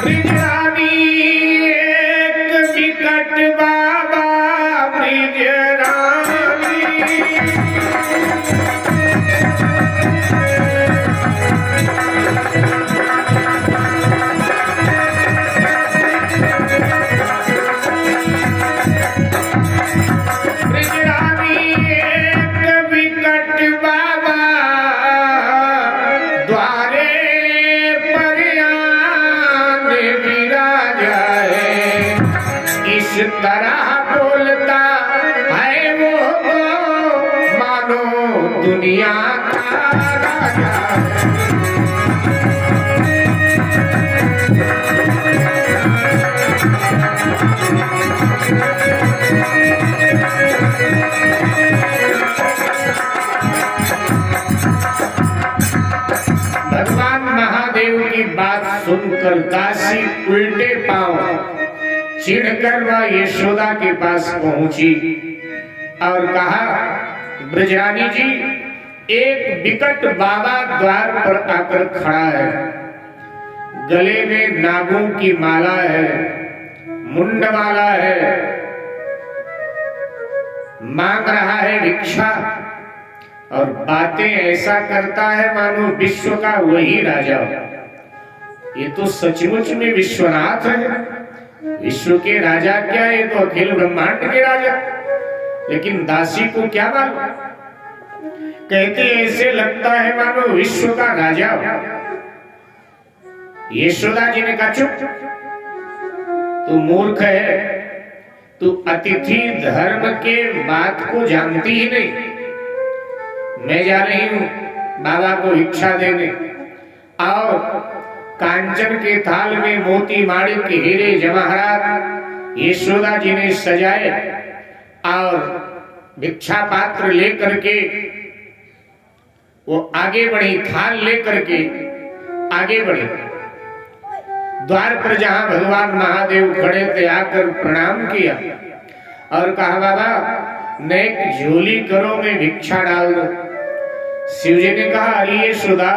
ब्रिजरानी एक विकट बाबा ब्रिजरानी ब्रिजरानी एक विकट बाबा द्वारे पर आने विराजा है। इस तरह बोलता है वो तो मानो दुनिया का राजा है। भगवान महादेव की बात सुनकर दासी उल्टे पांव चिढ़कर वह यशोदा के पास पहुंची और कहा, ब्रजरानी जी, एक विकट बाबा द्वार पर आकर खड़ा है। गले में नागों की माला है, मुंडमाला है, मांग रहा है भिक्षा और बातें ऐसा करता है मानो विश्व का वही राजा हो। ये तो सचमुच में विश्वनाथ है। विश्व के राजा क्या, ये तो अखिल ब्रह्मांड के राजा। लेकिन दासी को क्या मालूम, कहते ऐसे लगता है मानो विश्व का राजा हो। यशोदा जी ने कहा, चुप, तू मूर्ख है, तू अतिथि धर्म के बात को जानती ही नहीं। मैं जा रही हूं बाबा को भिक्षा देने, और कांचन के थाल में मोती माणिक हीरे जवाहरात यशोदा जी ने सजाए और भिक्षा पात्र लेकर के वो आगे बढ़ी, थाल लेकर के आगे बढ़ी। द्वार पर जहां भगवान महादेव खड़े थे आकर प्रणाम किया और कहा, बाबा नेक झोली करो, मैं भिक्षा डाल दो। शिव जी ने कहा, अरे यशोदा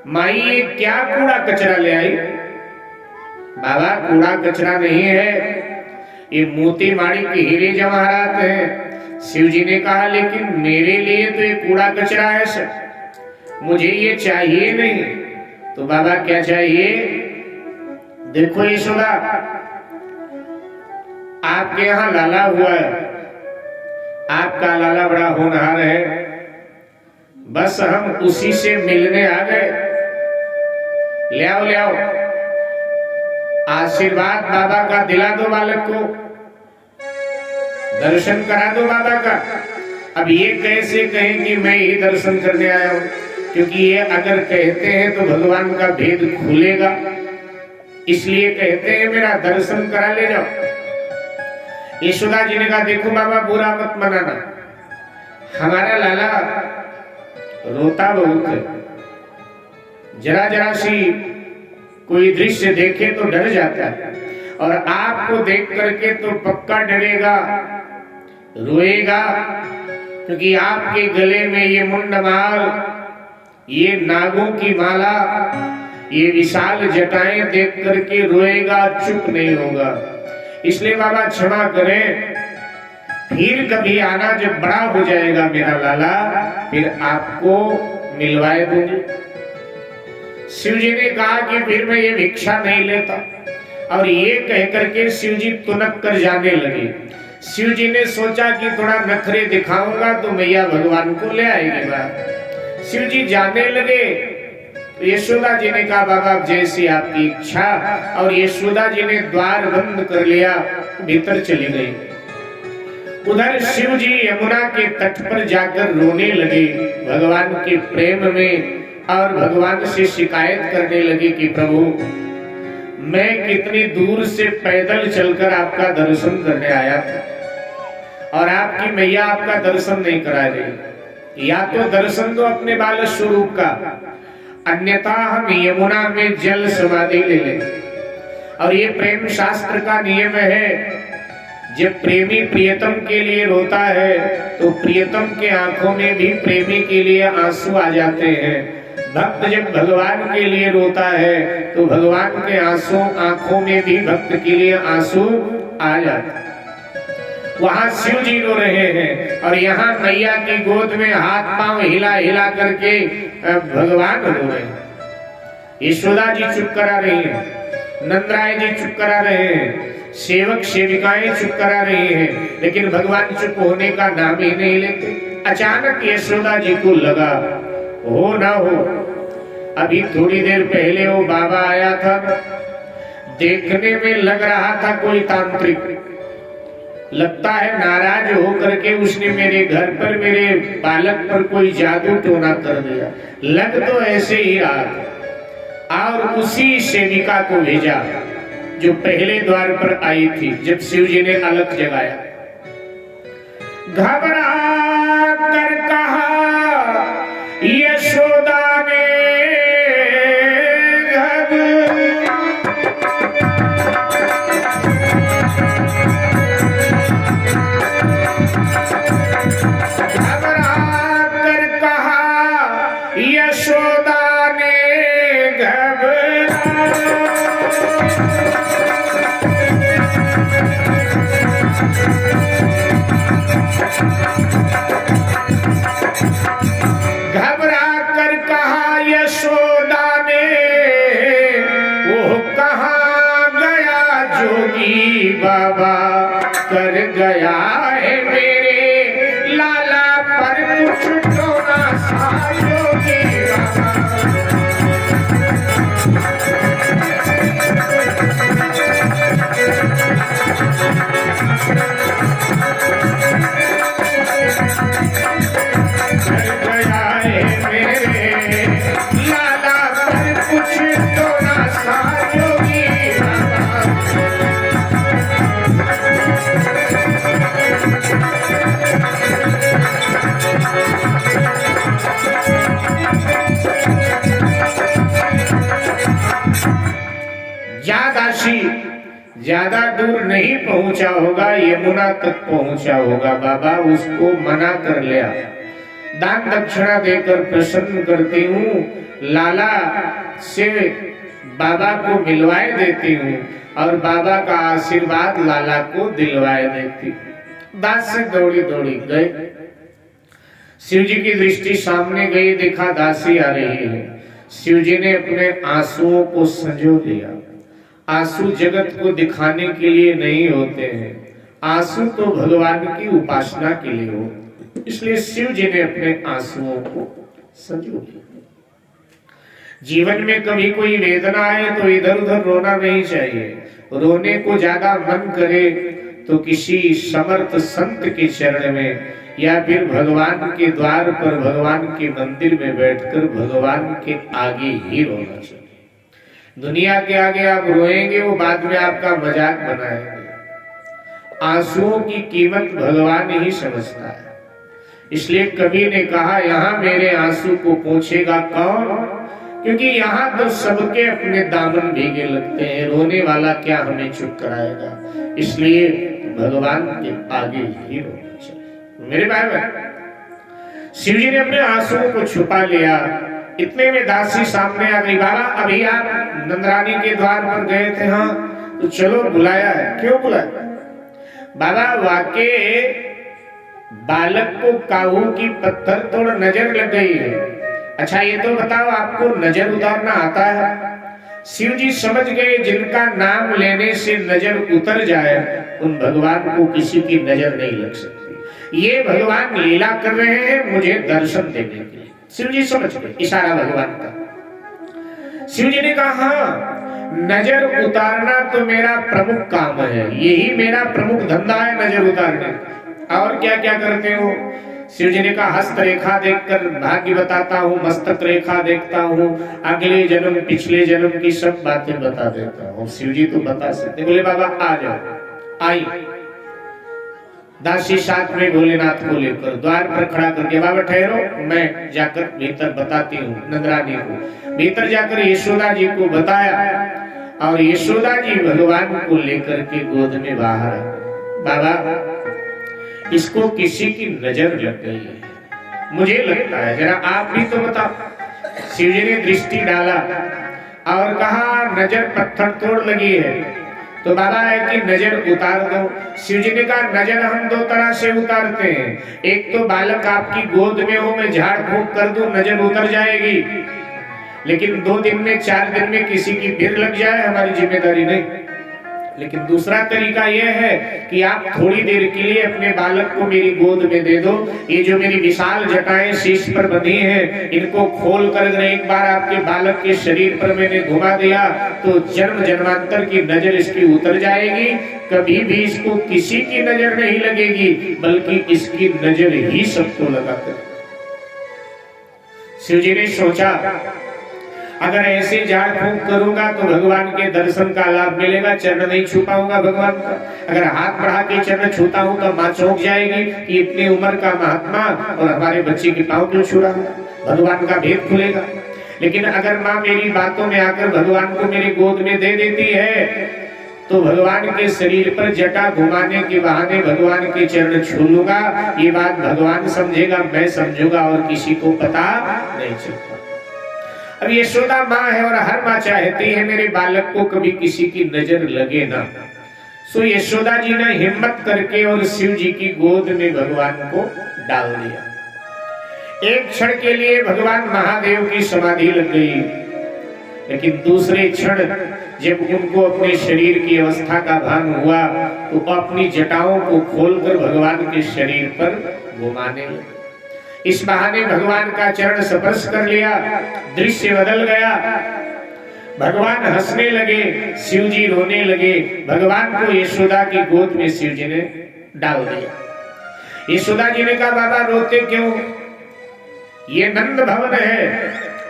माई, ये क्या कूड़ा कचरा ले आई? बाबा कूड़ा कचरा नहीं है, ये मोती माणिक के हीरे जवाहरात हैं। शिव जी ने कहा, लेकिन मेरे लिए तो ये कूड़ा कचरा है सर, मुझे ये चाहिए नहीं। तो बाबा क्या चाहिए? देखो यशोदा, आपके यहाँ लाला हुआ है, आपका लाला बड़ा होनहार है, बस हम उसी से मिलने आ गए। ले आओ ले आओ, आशीर्वाद बाबा का दिला दो, बालक को दर्शन करा दो बाबा का। अब ये कैसे कहें कि मैं ही दर्शन करने आया हूं, क्योंकि ये अगर कहते हैं तो भगवान का भेद खुलेगा, इसलिए कहते हैं मेरा दर्शन करा ले जाओ। यशोदा जी ने कहा, देखो बाबा बुरा मत मनाना, हमारा लाला रोता बहुत है, जरा जरा सी कोई दृश्य देखे तो डर जाता है, और आपको देख करके तो पक्का डरेगा, रोएगा, क्योंकि आपके गले में ये मुंडमाल, ये नागों की माला, ये विशाल जटाएं देख करके रोएगा, चुप नहीं होगा। इसलिए बाबा क्षमा करें, फिर कभी आना, जब बड़ा हो जाएगा मेरा लाला, फिर आपको मिलवाए दूंगी। शिव जी ने कहा कि फिर मैं ये भिक्षा नहीं लेता, और ये कह करके शिव जी तुनक कर जाने लगे। शिव जी ने सोचा कि थोड़ा नखरे दिखाऊंगा तो मैया भगवान को ले आएगी बात। शिव जी जाने लगे तो यशोदा जी ने कहा, बाबा जैसी आपकी इच्छा, और यशोदा जी ने द्वार बंद कर लिया, भीतर चली गई। उधर शिव जी यमुना के तट पर जाकर रोने लगे भगवान के प्रेम में, और भगवान से शिकायत करने लगे कि प्रभु, मैं कितनी दूर से पैदल चलकर आपका दर्शन करने आया था, और आपकी मैया आपका दर्शन नहीं करा रही। या तो दर्शन दो अपने बाल स्वरूप का, अन्यथा हम यमुना में जल समाधि ले लें। और ये प्रेम शास्त्र का नियम है, जब प्रेमी प्रियतम के लिए रोता है तो प्रियतम के आंखों में भी प्रेमी के लिए आंसू आ जाते हैं। भक्त जब भगवान के लिए रोता है तो भगवान के आंसू आंखों में भी भक्त के लिए आंसू आ जाते। वहां शिव जी रो रहे हैं और यहाँ मैया की गोद में हाथ पांव हिला हिला करके भगवान रो रहे हैं। यशोदा जी चुप करा रही हैं, नंदराय जी चुप करा रहे हैं, सेवक सेविकाएं चुप करा रही हैं, लेकिन भगवान चुप होने का नाम ही नहीं लेते। अचानक यशोदा जी को लगा हो ना हो, अभी थोड़ी देर पहले वो बाबा आया था, देखने में लग रहा था कोई तांत्रिक, लगता है नाराज होकर के उसने मेरे घर पर मेरे बालक पर कोई जादू टोना कर दिया, लग तो ऐसे ही रहा था। और उसी सेविका को भेजा जो पहले द्वार पर आई थी जब शिव जी ने अलख जगाया। घबरा कर कहा यशोदा ने, घबरा कर कहा यशोदा ने, घबरा कर कहा यशोदा ने, वो कहाँ गया जोगी बाबा, कर गया है मेरे लाला पर कुछ टोना सा जोगी बाबा। ज्यादा दूर नहीं पहुंचा होगा, यमुना तक पहुंचा होगा। बाबा उसको मना कर लिया, दान दक्षिणा देकर प्रसन्न करती हूँ, लाला से बाबा को मिलवाए देती हूँ और बाबा का आशीर्वाद लाला को दिलवाए देती। दास से दौड़ी दौड़ी गए, शिव जी की दृष्टि सामने गई, देखा दासी आ रही है। शिव जी ने अपने आंसुओं को संजो लिया। आंसू जगत को दिखाने के लिए नहीं होते हैं, आंसू तो भगवान की उपासना के लिए होते, इसलिए शिव जी ने अपने आंसुओं को संजो लिया। जीवन में कभी कोई वेदना आए तो इधर उधर रोना नहीं चाहिए। रोने को ज्यादा मन करे तो किसी समर्थ संत के चरण में या फिर भगवान के द्वार पर भगवान के मंदिर में बैठकर भगवान के आगे ही रोना चाहिए। दुनिया के आगे आप रोएंगे, वो बाद में आपका मजाक बनाएंगे। आंसुओं की कीमत भगवान ही समझता है। इसलिए कवि ने कहा, यहाँ मेरे आंसू को पोंछेगा कौन, क्योंकि यहाँ तो सबके अपने दामन भीगे लगते हैं, रोने वाला क्या हमें चुप कराएगा। इसलिए भगवान के आगे ही रोना चाहिए। मेरे भाई बहन, शिव जी ने अपने आंसुओं को छुपा लिया। इतने में दासी सामने आ गई। बाबा अभी आप नंदरानी के द्वार पर गए थे, हाँ तो चलो बुलाया है। क्यों बुलाया? बाबा वाके बालक को काहू की पत्थर तोड़ नजर लग गई है। अच्छा ये तो बताओ आपको नजर उतारना आता है? शिव जी समझ गए जिनका नाम लेने से नजर उतर जाए उन भगवान को किसी की नजर नहीं लग सकती। ये भगवान लीला कर रहे हैं मुझे दर्शन देने के लिए। शिव जी समझ गए इशारा भगवान का। शिव जी ने कहा, हाँ नजर उतारना तो मेरा प्रमुख काम है, यही मेरा प्रमुख धंधा है नजर उतारने। और क्या क्या करते हो? शिव जी ने कहा, हस्त रेखा देखकर भाग्य बताता हूँ, मस्तक रेखा देखता हूँ, अगले जन्म पिछले जन्म की सब बातें बता देता हूँ। शिव जी तो बता सकते। बोले बाबा आ जाओ। आई दासी साथ में भोलेनाथ को लेकर द्वार पर खड़ा करके, बाबा ठहरो मैं जाकर भीतर बताती हूँ नंदरानी को। भीतर जाकर यशोदा जी को बताया और यशोदा जी भगवान को लेकर के गोद में बाहर। बाबा इसको किसी की नजर लग गई है, मुझे लगता है, जरा आप भी तो बताओ। शिव जी ने दृष्टि डाला और कहा नजर पत्थर तोड़ लगी है, तो बाबा है कि नजर उतार दो। शिव जी ने कहा नजर हम दो तरह से उतारते हैं, एक तो बालक आपकी गोद में हो, मैं झाड़ फूंक कर दूं नजर उतर जाएगी, लेकिन 2 दिन में 4 दिन में किसी की फिर लग जाए हमारी जिम्मेदारी नहीं। लेकिन दूसरा तरीका यह है कि आप थोड़ी देर के लिए अपने बालक को मेरी गोद में दे दो। ये जो मेरी विशाल जटाएं शीश पर बंधी हैं, इनको खोल कर एक बार आपके बालक के शरीर पर मैंने घुमा दिया तो जन्म जन्मांतर की नजर इसकी उतर जाएगी, कभी भी इसको किसी की नजर नहीं लगेगी, बल्कि इसकी नजर ही सबको लगाकर। शिव जी ने सोचा अगर ऐसे झाड़ फूंक करूंगा तो भगवान के दर्शन का लाभ मिलेगा, चरण नहीं छू पाऊंगा भगवान का। अगर हाथ बढ़ा के चरण छूता हूं तो मां चौंक जाएगी कि इतनी उम्र का महात्मा और हमारे बच्चे के पांव क्यों छू रहा है, भगवान का भेद खुलेगा। लेकिन अगर मां मेरी बातों में आकर भगवान को मेरी गोद में दे देती है तो भगवान के शरीर पर जटा घुमाने के बहाने भगवान के चरण छू लूंगा, ये बात भगवान समझेगा, मैं समझूंगा और किसी को पता नहीं चलता। अब यशोदा माँ है और हर माँ चाहती है मेरे बालक को कभी किसी की नजर लगे ना। सो यशोदा जी ने हिम्मत करके और शिव जी की गोद में भगवान को डाल दिया। एक क्षण के लिए भगवान महादेव की समाधि लग गई, लेकिन दूसरे क्षण जब उनको अपने शरीर की अवस्था का भान हुआ तो अपनी जटाओं को खोलकर भगवान के शरीर पर घुमाने लगे। इस बहाने भगवान का चरण स्पर्श कर लिया, दृश्य बदल गया। भगवान हंसने लगे, शिव जी रोने लगे। भगवान को यशोदा की गोद में शिव जी ने डाल दिया। यशोदा जी ने कहा बाबा रोते क्यों, ये नंद भवन है,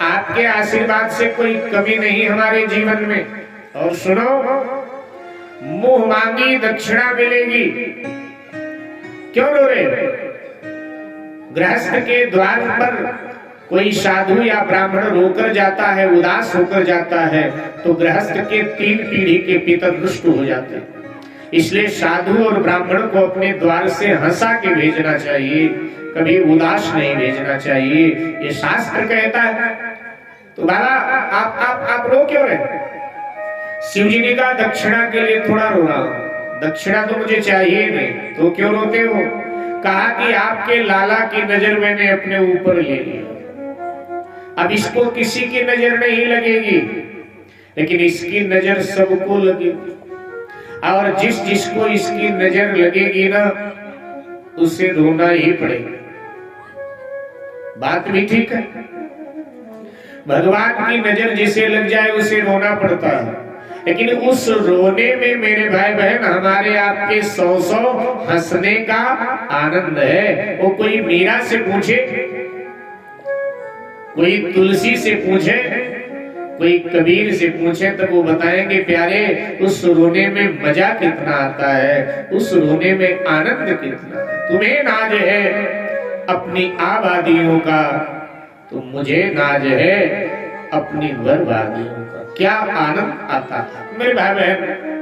आपके आशीर्वाद से कोई कमी नहीं हमारे जीवन में। और सुनो, मुंह मांगी दक्षिणा मिलेगी। क्यों रो रहे? गृहस्थ के द्वार पर कोई साधु या ब्राह्मण रोकर जाता है, उदास होकर जाता है, तो गृहस्थ के 3 पीढ़ी के पितर रुष्ट हो जाते हैं। इसलिए साधु और ब्राह्मण को अपने द्वार से हंसा के भेजना चाहिए, कभी उदास नहीं भेजना चाहिए, ये शास्त्र कहता है। तो बाबा आप रो क्यों रहे? शिव जी ने कहा दक्षिणा के लिए थोड़ा रो रहा हूं, दक्षिणा तो मुझे चाहिए नहीं। तो क्यों रोते हो? कहा कि आपके लाला की नजर मैंने अपने ऊपर ले ली, अब इसको किसी की नजर नहीं लगेगी, लेकिन इसकी नजर सबको लगेगी, और जिसको इसकी नजर लगेगी ना उसे रोना ही पड़ेगा। बात भी ठीक है, भगवान की नजर जिसे लग जाए उसे रोना पड़ता है, लेकिन उस रोने में मेरे भाई बहन हमारे आपके 100 हंसने का आनंद है। वो कोई मीरा से पूछे, कोई तुलसी से पूछे, कोई कबीर से पूछे तो वो बताएंगे प्यारे उस रोने में मजा कितना आता है, उस रोने में आनंद कितना है। तुम्हें नाज है अपनी आबादियों का, तो मुझे नाज है अपनी बर्बादियों का। क्या आनंद आता है मेरे भाई बहन।